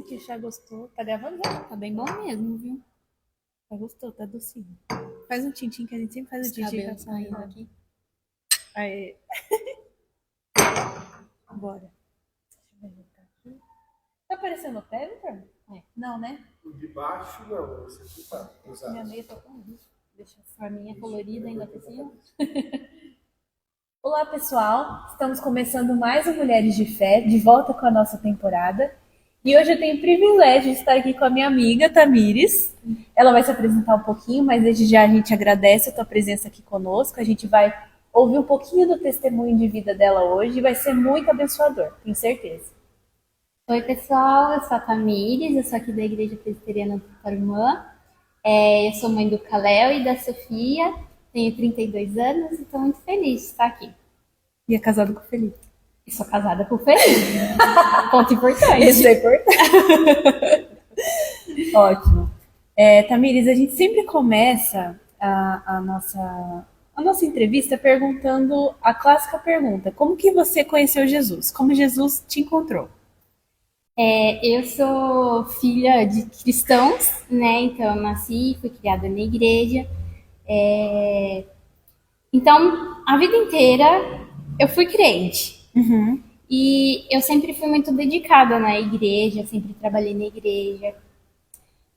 que já gostou. Tá gravando? Já? Tá bem bom mesmo, viu? Já gostou, tá docinho. Faz um tintim, que a gente sempre faz o Os tintim. cabelos saindo aqui. Aí. Bora. Deixa eu ver tá aqui. Tá aparecendo o pé, Vitor? É. Não, né? O de baixo não, esse aqui tá usado. Minha meia tá tão ruim. Deixa eu A minha colorida ainda por cima. Olá, pessoal! Estamos começando mais um Mulheres de Fé, de volta com a nossa temporada. E hoje eu tenho o privilégio de estar aqui com a minha amiga Tamires. Ela vai se apresentar um pouquinho, mas desde já a gente agradece a tua presença aqui conosco. A gente vai ouvir um pouquinho do testemunho de vida dela hoje e vai ser muito abençoador, tenho certeza. Oi, pessoal. Eu sou a Tamires, eu sou aqui da Igreja Presbiteriana do Tarumã. Eu sou mãe do Caléo e da Sofia, tenho 32 anos e estou muito feliz de estar aqui. E é casada com o Felipe. E sou casada com o Felipe. Ponto importante. Isso é importante. Ótimo. Tamires, a gente sempre começa a nossa entrevista perguntando a clássica pergunta: como que você conheceu Jesus? Como Jesus te encontrou? Eu sou filha de cristãos, né? Então, eu nasci, fui criada na igreja. Então, a vida inteira eu fui crente. E eu sempre fui muito dedicada na igreja, sempre trabalhei na igreja.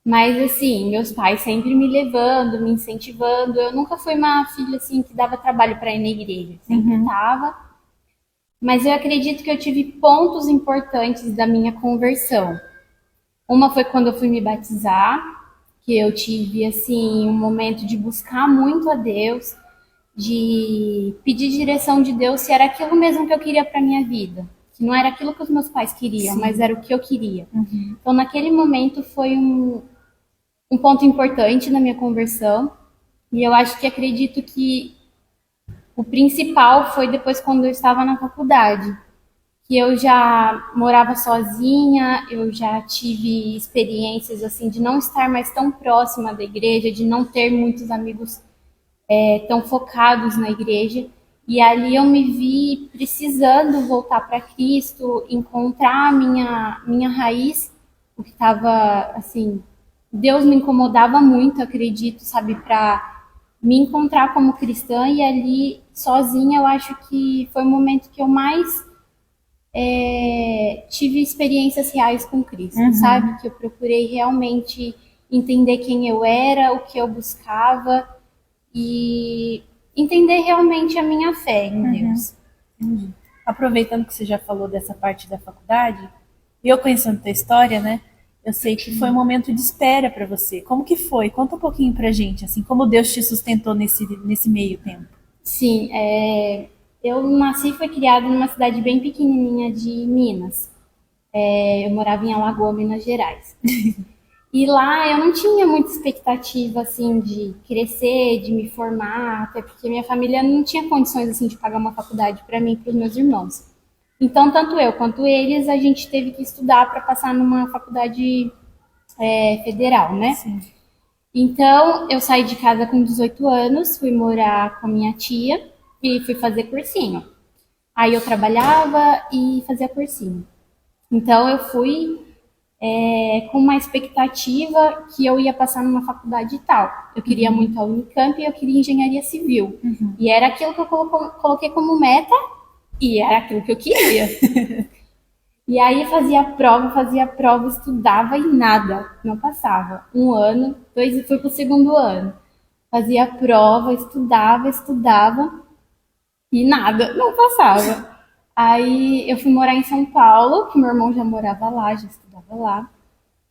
Mas, assim, meus pais sempre me levando, me incentivando. Eu nunca fui uma filha, assim, que dava trabalho para ir na igreja. Sempre estava. Mas eu acredito que eu tive pontos importantes da minha conversão. Uma foi quando eu fui me batizar, que eu tive, assim, um momento de buscar muito a Deus, de pedir direção de Deus se era aquilo mesmo que eu queria para minha vida. Que não era aquilo que os meus pais queriam, mas era o que eu queria. Então, naquele momento foi um ponto importante na minha conversão. E eu acho que acredito que o principal foi depois quando eu estava na faculdade, que eu já morava sozinha, eu já tive experiências assim de não estar mais tão próxima da igreja, de não ter muitos amigos tão focados na igreja. E ali eu me vi precisando voltar para Cristo, encontrar a minha raiz, o que estava assim, Deus me incomodava muito, acredito, sabe, para me encontrar como cristã. E ali sozinha eu acho que foi o momento que eu mais tive experiências reais com Cristo, sabe? Que eu procurei realmente entender quem eu era, o que eu buscava e entender realmente a minha fé em Deus. Aproveitando que você já falou dessa parte da faculdade, e eu conhecendo tua história, né? Eu sei que foi um momento de espera para você. Como que foi? Conta um pouquinho pra gente, assim, como Deus te sustentou nesse meio tempo. Sim, eu nasci e fui criada numa cidade bem pequenininha de Minas. Eu morava em Alagoas, Minas Gerais. E lá eu não tinha muita expectativa, assim, de crescer, de me formar, até porque minha família não tinha condições, assim, de pagar uma faculdade para mim e para os meus irmãos. Então, tanto eu quanto eles, a gente teve que estudar para passar numa faculdade federal, né? Sim. Então, eu saí de casa com 18 anos, fui morar com a minha tia e fui fazer cursinho. Aí eu trabalhava e fazia cursinho. Então, eu fui com uma expectativa que eu ia passar numa faculdade e tal. Eu queria muito a Unicamp e eu queria engenharia civil. E era aquilo que eu coloquei como meta e era aquilo que eu queria. E aí fazia prova, estudava e nada, não passava. Um ano, dois e fui pro segundo ano. Fazia prova, estudava e nada, não passava. Aí eu fui morar em São Paulo, que meu irmão já morava lá, já estudava lá.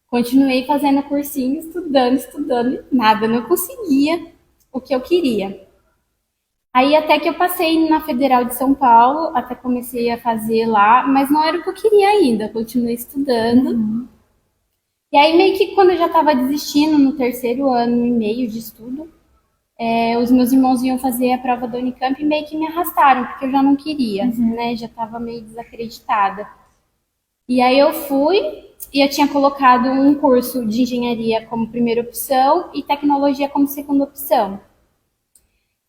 Continuei fazendo cursinho, estudando e nada, não conseguia o que eu queria. Aí até que eu passei na Federal de São Paulo, até comecei a fazer lá, mas não era o que eu queria ainda, continuei estudando. E aí meio que quando eu já estava desistindo no terceiro ano e meio de estudo, os meus irmãos iam fazer a prova da Unicamp e meio que me arrastaram, porque eu já não queria, né? Já estava meio desacreditada. E aí eu fui e eu tinha colocado um curso de engenharia como primeira opção e tecnologia como segunda opção.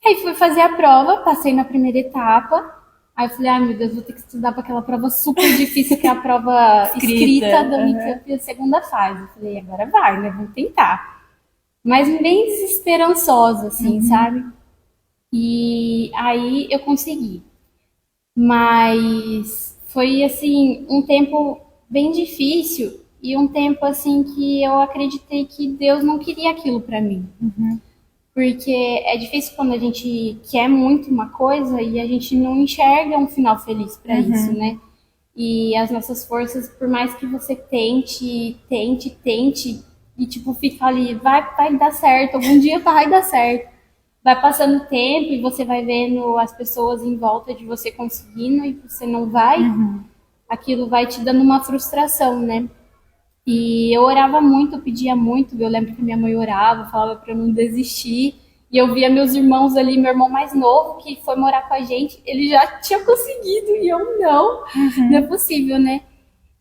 Aí fui fazer a prova, passei na primeira etapa Aí eu falei, ai meu Deus, vou ter que estudar para aquela prova super difícil, que é a prova escrita da Unicamp, a segunda fase. Eu falei, agora vai, né? Vamos tentar. Mas bem desesperançosa, assim, sabe? E aí eu consegui. Mas foi, assim, um tempo bem difícil e um tempo, assim, que eu acreditei que Deus não queria aquilo para mim. Porque é difícil quando a gente quer muito uma coisa e a gente não enxerga um final feliz para isso, né? E as nossas forças, por mais que você tente, e tipo, fica ali, vai dar certo, algum dia vai dar certo. Vai passando o tempo e você vai vendo as pessoas em volta de você conseguindo e você não vai, aquilo vai te dando uma frustração, né? E eu orava muito, eu pedia muito. Eu lembro que minha mãe orava, falava para eu não desistir. E eu via meus irmãos ali, meu irmão mais novo, que foi morar com a gente, ele já tinha conseguido e eu não. Não é possível, né?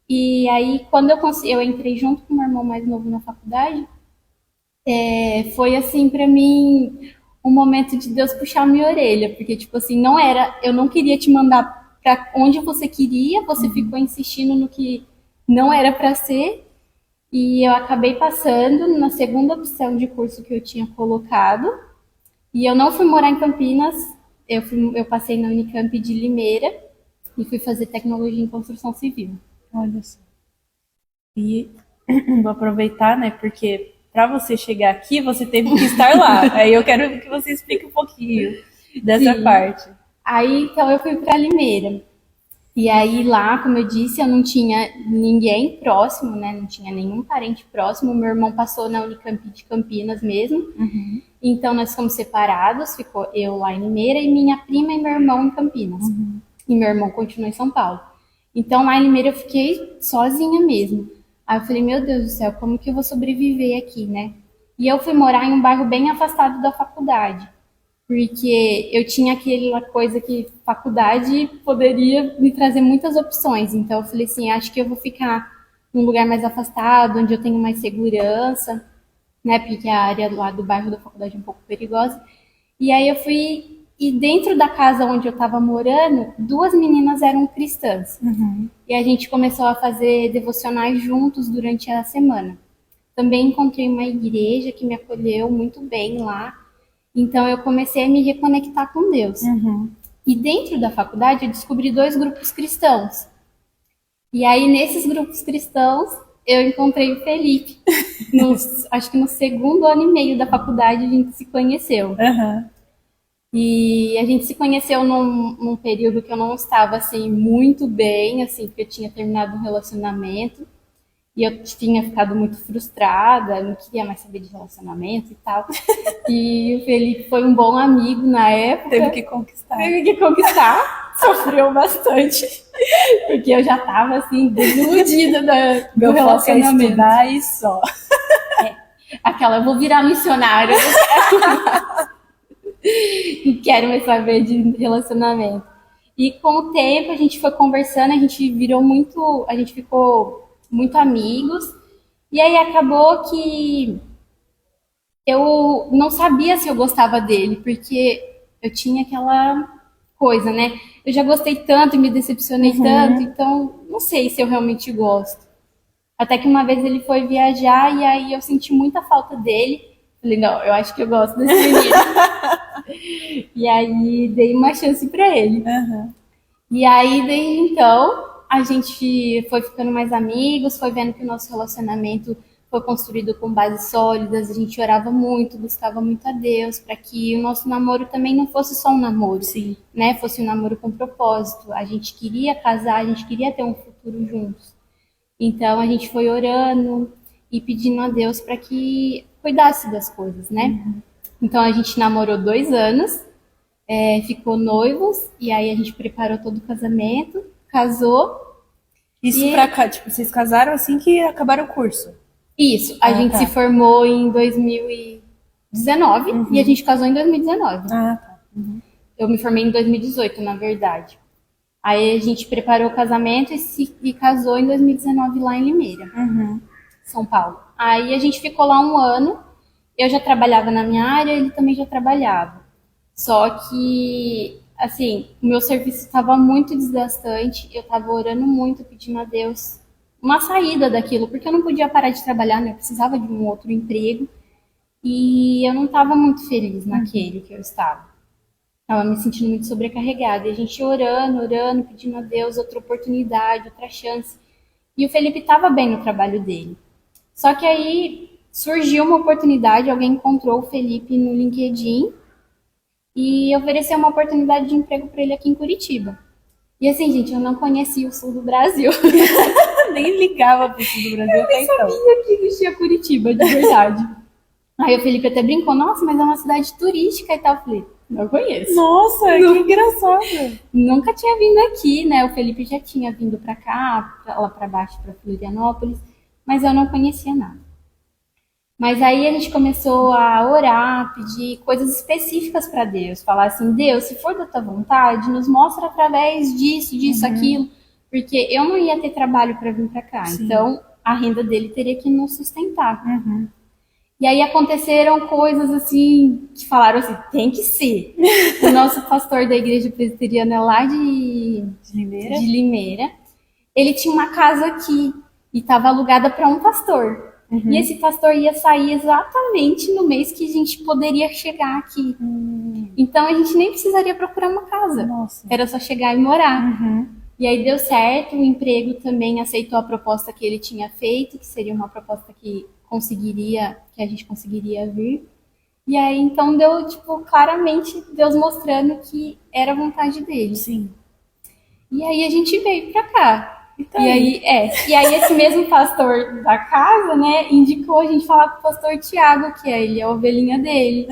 E aí, quando eu entrei junto com o meu irmão mais novo na faculdade, foi assim para mim um momento de Deus puxar minha orelha, porque tipo assim, não era, eu não queria te mandar para onde você queria, você ficou insistindo no que não era para ser. E eu acabei passando na segunda opção de curso que eu tinha colocado. E eu não fui morar em Campinas, eu passei na Unicamp de Limeira e fui fazer tecnologia em construção civil. Olha só. E vou aproveitar, né? Porque para você chegar aqui, você teve que estar lá. Aí eu quero que você explique um pouquinho dessa Sim. parte. Aí então eu fui para Limeira. E aí lá, como eu disse, eu não tinha ninguém próximo, né? Não tinha nenhum parente próximo. Meu irmão passou na Unicamp de Campinas mesmo. Então nós fomos separados, ficou eu lá em Limeira e minha prima e meu irmão em Campinas. E meu irmão continuou em São Paulo. Então lá em Limeira eu fiquei sozinha mesmo. Aí eu falei, meu Deus do céu, como que eu vou sobreviver aqui, né? E eu fui morar em um bairro bem afastado da faculdade. Porque eu tinha aquela coisa que faculdade poderia me trazer muitas opções. Então eu falei assim, acho que eu vou ficar num lugar mais afastado, onde eu tenho mais segurança, né? Porque a área lá do bairro da faculdade é um pouco perigosa. E aí eu fui, e dentro da casa onde eu estava morando, duas meninas eram cristãs. E a gente começou a fazer devocionais juntos durante a semana. Também encontrei uma igreja que me acolheu muito bem lá. Então eu comecei a me reconectar com Deus. E dentro da faculdade eu descobri dois grupos cristãos. E aí nesses grupos cristãos eu encontrei o Felipe. Acho que no segundo ano e meio da faculdade a gente se conheceu. E a gente se conheceu num período que eu não estava assim muito bem, assim, porque eu tinha terminado um relacionamento. E eu tinha ficado muito frustrada, não queria mais saber de relacionamento e tal. E o Felipe foi um bom amigo na época. Teve que conquistar. Sofreu bastante. Porque eu já tava, assim, desiludida do Meu foco é relacionamento. estudar e só. Aquela, eu vou virar missionária. Não quero mais saber de relacionamento. E com o tempo a gente foi conversando, a gente ficou muito amigos. E aí acabou que eu não sabia se eu gostava dele, porque eu tinha aquela coisa, né? Eu já gostei tanto e me decepcionei tanto, então não sei se eu realmente gosto. Até que uma vez ele foi viajar e aí eu senti muita falta dele. Falei, não, eu acho que eu gosto desse menino. E aí dei uma chance pra ele. E aí, desde então, a gente foi ficando mais amigos, foi vendo que o nosso relacionamento foi construído com bases sólidas, a gente orava muito, buscava muito a Deus, para que o nosso namoro também não fosse só um namoro, Sim. né? Fosse um namoro com propósito. A gente queria casar, a gente queria ter um futuro juntos. Então, a gente foi orando e pedindo a Deus para que cuidasse das coisas, né? Então, a gente namorou 2 anos, ficou noivos, e aí a gente preparou todo o casamento, casou. Isso pra cá, tipo, vocês casaram assim que acabaram o curso. Isso, a gente se formou em 2019 e a gente casou em 2019. Eu me formei em 2018, na verdade. Aí a gente preparou o casamento e casou em 2019 lá em Limeira, São Paulo. Aí a gente ficou lá 1 ano, eu já trabalhava na minha área, ele também já trabalhava. Só que assim, o meu serviço estava muito desgastante, eu estava orando muito, pedindo a Deus uma saída daquilo, porque eu não podia parar de trabalhar, né? Eu precisava de um outro emprego e eu não estava muito feliz naquele que eu estava. Estava me sentindo muito sobrecarregada. E a gente orando, orando, pedindo a Deus outra oportunidade, outra chance. E o Felipe estava bem no trabalho dele. Só que aí surgiu uma oportunidade, alguém encontrou o Felipe no LinkedIn e ofereceu uma oportunidade de emprego para ele aqui em Curitiba. E assim, gente, eu não conhecia o sul do Brasil. Nem ligava pro sul do Brasil até então. Sabia que existia Curitiba, de verdade. Aí o Felipe até brincou, nossa, mas é uma cidade turística e tal. Eu falei, não conheço. Nossa, que engraçado. Nunca tinha vindo aqui, né? O Felipe já tinha vindo pra cá, lá pra baixo, pra Florianópolis, mas eu não conhecia nada. Mas aí a gente começou a orar, pedir coisas específicas pra Deus, falar assim, Deus, se for da tua vontade, nos mostra através disso, disso, aquilo, porque eu não ia ter trabalho pra vir pra cá, então a renda dele teria que nos sustentar. E aí aconteceram coisas assim, que falaram assim, tem que ser. O nosso pastor da igreja presbiteriana lá de Limeira, ele tinha uma casa aqui e estava alugada para um pastor. E esse pastor ia sair exatamente no mês que a gente poderia chegar aqui. Então a gente nem precisaria procurar uma casa. Nossa. Era só chegar e morar. E aí deu certo, o emprego também aceitou a proposta que ele tinha feito, que seria uma proposta que a gente conseguiria vir. E aí então deu, tipo, claramente Deus mostrando que era a vontade dele. Sim. E aí a gente veio pra cá. Então, e aí esse mesmo pastor da casa, né, indicou a gente falar com o pastor Tiago, que ele é a ovelhinha dele.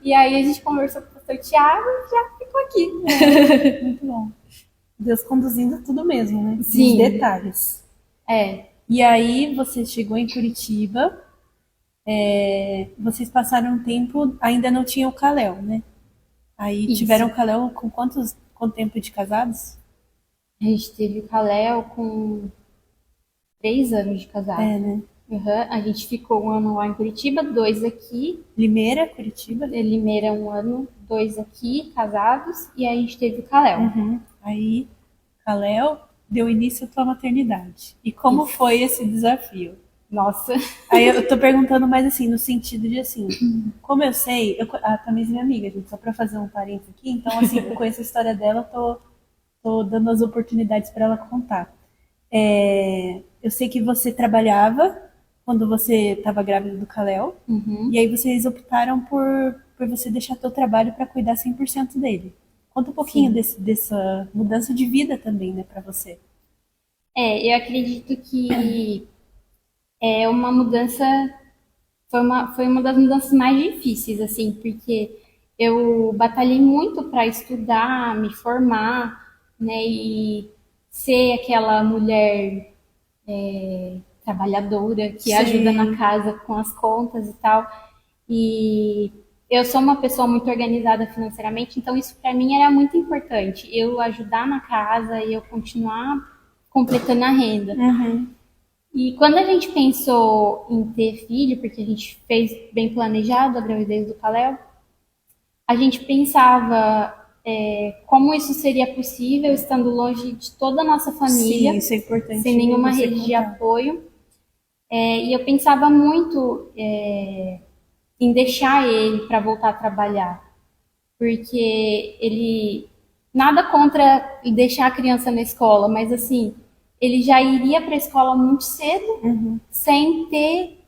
E aí a gente conversou com o pastor Tiago e já ficou aqui. Muito bom. Deus conduzindo tudo mesmo, né? Sim. Os detalhes. E aí você chegou em Curitiba, vocês passaram um tempo, ainda não tinham o Kalel, né? Aí Isso. tiveram o Kalel com quanto tempo de casados? A gente teve o Kalel com 3 anos de casado. Né? A gente ficou 1 ano lá em Curitiba, 2 aqui. Limeira, Curitiba. Limeira 1 ano, 2 aqui, casados. E aí a gente teve o Kalel. Aí, Kalel deu início à tua maternidade. E como foi esse desafio? Nossa. Aí eu tô perguntando mais assim, no sentido de assim, como eu sei, a Thaís é minha amiga, gente, só pra fazer um parênteses aqui, então assim, eu conheço a história dela, tô dando as oportunidades para ela contar. Eu sei que você trabalhava quando você estava grávida do Kalel, e aí vocês optaram por você deixar teu trabalho para cuidar 100% dele. Conta um pouquinho dessa mudança de vida também, né, para você. Eu acredito que é uma mudança, foi uma das mudanças mais difíceis, assim, porque eu batalhei muito para estudar, me formar, né, e ser aquela mulher trabalhadora que ajuda na casa com as contas e tal. E eu sou uma pessoa muito organizada financeiramente, então isso para mim era muito importante. Eu ajudar na casa e eu continuar completando a renda. E quando a gente pensou em ter filho, porque a gente fez bem planejado a gravidez do Kalel, a gente pensava como isso seria possível estando longe de toda a nossa família, Sim, isso é importante, sem nenhuma você rede de contar. apoio. E eu pensava muito em deixar ele para voltar a trabalhar, porque ele nada contra deixar a criança na escola, mas assim ele já iria para a escola muito cedo, sem ter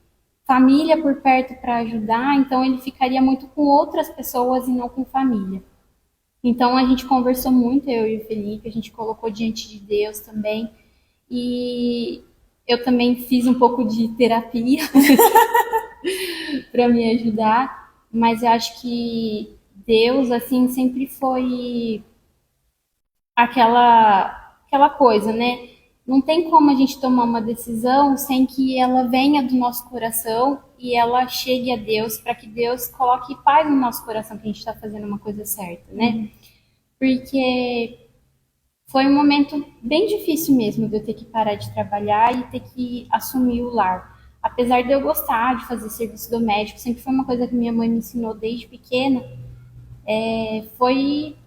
família por perto para ajudar, então ele ficaria muito com outras pessoas e não com família. Então a gente conversou muito, eu e o Felipe, a gente colocou diante de Deus também, e eu também fiz um pouco de terapia para me ajudar, mas eu acho que Deus assim sempre foi aquela coisa, né? Não tem como a gente tomar uma decisão sem que ela venha do nosso coração e ela chegue a Deus, para que Deus coloque paz no nosso coração que a gente está fazendo uma coisa certa, né? Porque foi um momento bem difícil mesmo de eu ter que parar de trabalhar e ter que assumir o lar. Apesar de eu gostar de fazer serviço doméstico, sempre foi uma coisa que minha mãe me ensinou desde pequena, foi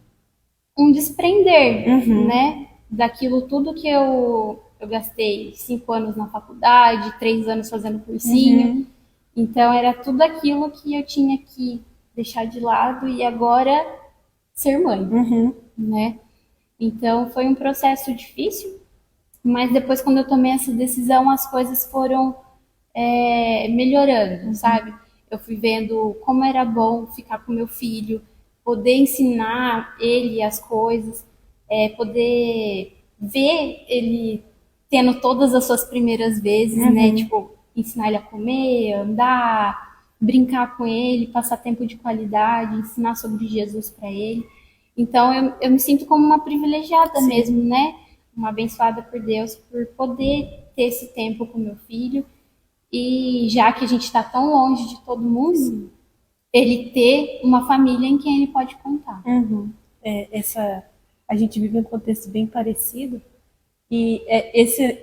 um desprender, Uhum. né? Daquilo tudo que eu gastei 5 anos na faculdade, 3 anos fazendo cursinho. Uhum. Então era tudo aquilo que eu tinha que deixar de lado e agora ser mãe, Uhum. né? Então foi um processo difícil, mas depois quando eu tomei essa decisão as coisas foram melhorando, sabe? Eu fui vendo como era bom ficar com meu filho, poder ensinar ele as coisas, poder ver ele tendo todas as suas primeiras vezes, né? Uhum. Tipo, ensinar ele a comer, andar, brincar com ele, passar tempo de qualidade, ensinar sobre Jesus para ele. Então eu me sinto como uma privilegiada Sim. mesmo, né? Uma abençoada por Deus por poder ter esse tempo com meu filho e já que a gente está tão longe de todo mundo, ele ter uma família em quem ele pode contar. Uhum. A gente vive um contexto bem parecido e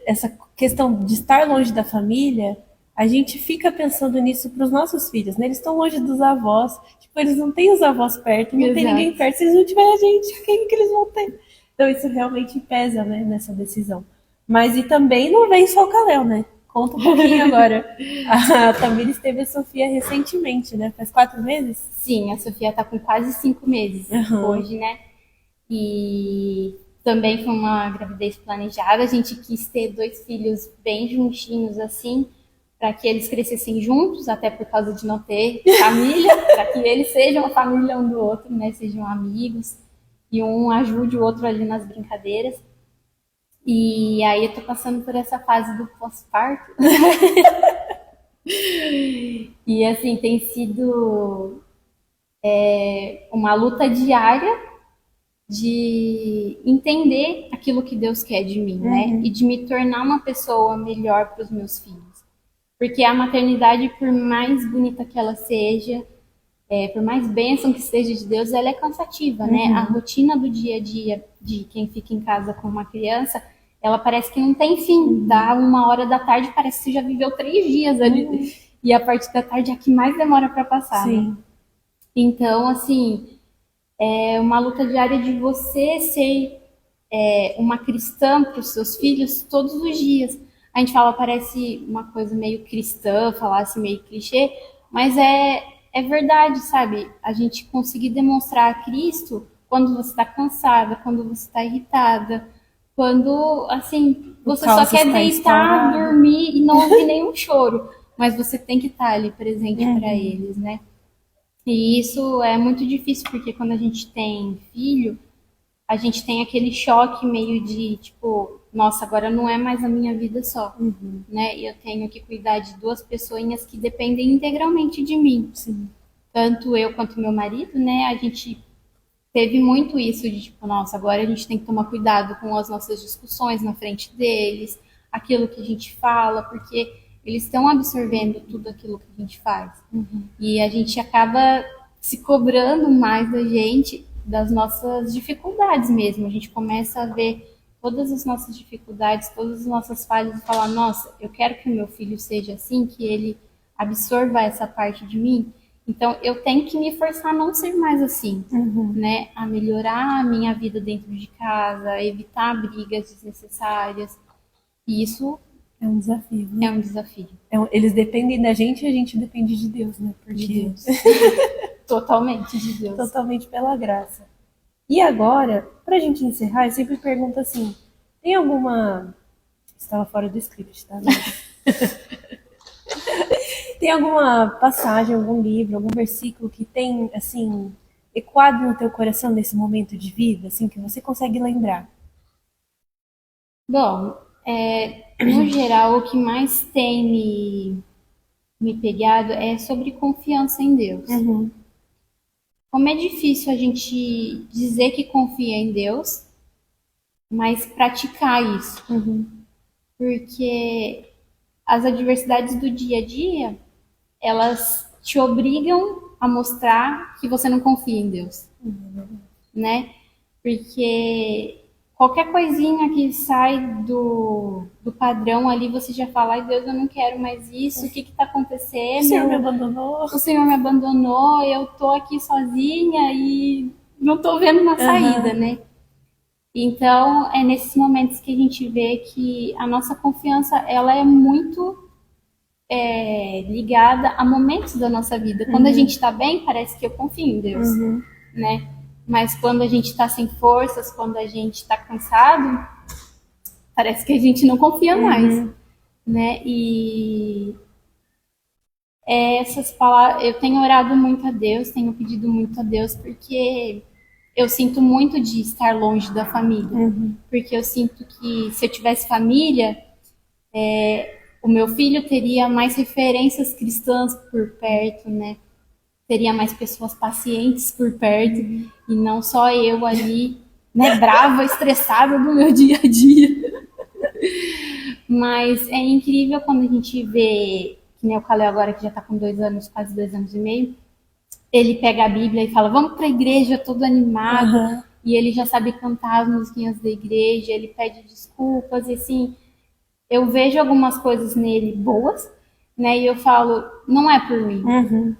essa questão de estar longe da família, a gente fica pensando nisso para os nossos filhos, né? Eles estão longe dos avós, tipo, eles não têm os avós perto, não tem Exato. ninguém perto, se eles não tiverem a gente, quem que eles vão ter? Então isso realmente pesa, né, nessa decisão. Mas e também não vem só o Kalel, né? Conta um pouquinho agora. A Tamires teve a Sofia recentemente, né? Faz 4 meses? Sim, a Sofia tá com quase 5 meses hoje, né? E também foi uma gravidez planejada. A gente quis ter 2 filhos bem juntinhos, assim, para que eles crescessem juntos, até por causa de não ter família, para que eles sejam a família um do outro, né? Sejam amigos e um ajude o outro ali nas brincadeiras. E aí eu tô passando por essa fase do pós-parto. E assim, tem sido uma luta diária de entender aquilo que Deus quer de mim, né? E de me tornar uma pessoa melhor para os meus filhos. Porque a maternidade, por mais bonita que ela seja, por mais bênção que seja de Deus, ela é cansativa, né? A rotina do dia a dia de quem fica em casa com uma criança, ela parece que não tem fim. Dá 1 hora da tarde, parece que você já viveu 3 dias ali. E a parte da tarde é a que mais demora para passar, né? Sim. Então, assim, é uma luta diária de você ser uma cristã para os seus filhos todos os dias. A gente fala, parece uma coisa meio cristã, falar assim, meio clichê, mas é verdade, sabe? A gente conseguir demonstrar a Cristo quando você está cansada, quando você está irritada, quando, assim, você só caos quer está deitar, instaurado. dormir e não ouvir nenhum choro, mas você tem que estar ali presente para eles, né? E isso é muito difícil, porque quando a gente tem filho, a gente tem aquele choque meio de, tipo, nossa, agora não é mais a minha vida só, né? E eu tenho que cuidar de 2 pessoinhas que dependem integralmente de mim. Sim. Tanto eu quanto meu marido, né? A gente teve muito isso de, tipo, nossa, agora a gente tem que tomar cuidado com as nossas discussões na frente deles, aquilo que a gente fala, porque eles estão absorvendo tudo aquilo que a gente faz. E a gente acaba se cobrando mais da gente, das nossas dificuldades mesmo. A gente começa a ver todas as nossas dificuldades, todas as nossas falhas e falar, nossa, eu quero que o meu filho seja assim, que ele absorva essa parte de mim. Então eu tenho que me forçar a não ser mais assim, né? A melhorar a minha vida dentro de casa, a evitar brigas desnecessárias. E isso É um desafio, né? é um desafio. Eles dependem da gente e a gente depende de Deus, né? Porque De Deus. Totalmente de Deus. totalmente pela graça. E agora, pra gente encerrar, eu sempre pergunto assim: tem alguma. Estava fora do script, tá? Tem alguma passagem, algum livro, algum versículo que tem, assim, ecoado no teu coração nesse momento de vida, assim, que você consegue lembrar? Bom, no geral, o que mais tem me pegado é sobre confiança em Deus. Como é difícil a gente dizer que confia em Deus, mas praticar isso. Porque as adversidades do dia a dia, elas te obrigam a mostrar que você não confia em Deus, né? Porque qualquer coisinha que sai do padrão ali, você já fala, ai Deus, eu não quero mais isso, o que que tá acontecendo? O Senhor me abandonou. O Senhor me abandonou, eu tô aqui sozinha e não tô vendo uma saída, né? Então, é nesses momentos que a gente vê que a nossa confiança, ela é muito ligada a momentos da nossa vida. Quando a gente tá bem, parece que eu confio em Deus, né? Mas quando a gente tá sem forças, quando a gente tá cansado, parece que a gente não confia mais, né? E essas palavras, eu tenho orado muito a Deus, tenho pedido muito a Deus, porque eu sinto muito de estar longe da família. Porque eu sinto que se eu tivesse família, o meu filho teria mais referências cristãs por perto, né? Teria mais pessoas pacientes por perto, e não só eu ali, né, brava, estressada do meu dia a dia. Mas é incrível quando a gente vê, que nem o Caleb agora, que já tá com 2 anos, quase 2 anos e meio, ele pega a Bíblia e fala, vamos pra igreja, todo animado, e ele já sabe cantar as musiquinhas da igreja, ele pede desculpas, e assim, eu vejo algumas coisas nele boas, né, e eu falo, não é por mim,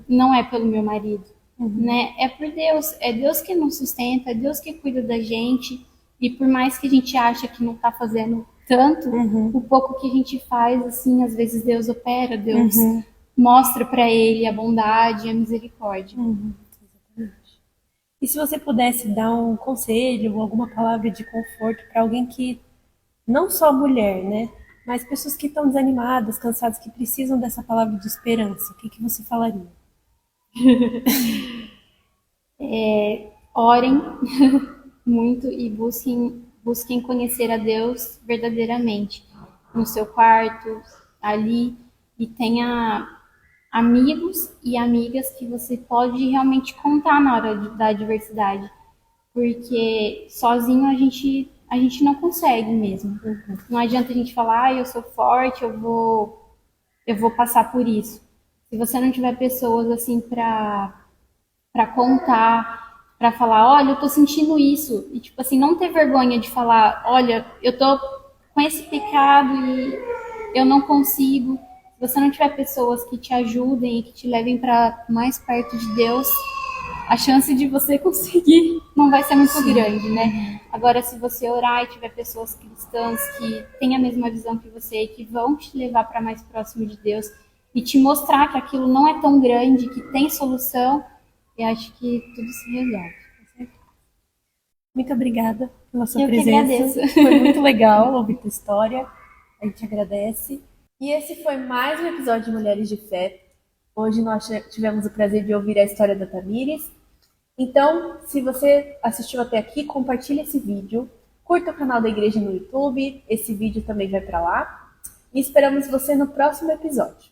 não é pelo meu marido, né, é por Deus, é Deus que nos sustenta, é Deus que cuida da gente, e por mais que a gente acha que não tá fazendo tanto, o pouco que a gente faz, assim, às vezes Deus opera, Deus mostra para ele a bondade e a misericórdia. E se você pudesse dar um conselho ou alguma palavra de conforto para alguém que, não só mulher, né? Mas pessoas que estão desanimadas, cansadas, que precisam dessa palavra de esperança, o que que você falaria? Orem muito e busquem conhecer a Deus verdadeiramente no seu quarto, ali, e tenha amigos e amigas que você pode realmente contar na hora da adversidade, porque sozinho a gente não consegue mesmo. Não adianta a gente falar, eu sou forte, eu vou passar por isso. Se você não tiver pessoas assim para contar, para falar, olha, eu tô sentindo isso, e tipo assim, não ter vergonha de falar, olha, eu tô com esse pecado e eu não consigo. Se você não tiver pessoas que te ajudem e que te levem para mais perto de Deus, a chance de você conseguir não vai ser muito grande, né? Agora, se você orar e tiver pessoas cristãs que têm a mesma visão que você e que vão te levar para mais próximo de Deus e te mostrar que aquilo não é tão grande, que tem solução, eu acho que tudo se resolve. Muito obrigada pela sua Eu que presença. agradeço. Foi muito legal ouvir tua história. A gente agradece. E esse foi mais um episódio de Mulheres de Fé. Hoje nós tivemos o prazer de ouvir a história da Tamires. Então, se você assistiu até aqui, compartilhe esse vídeo, curta o canal da igreja no YouTube, esse vídeo também vai para lá. E esperamos você no próximo episódio.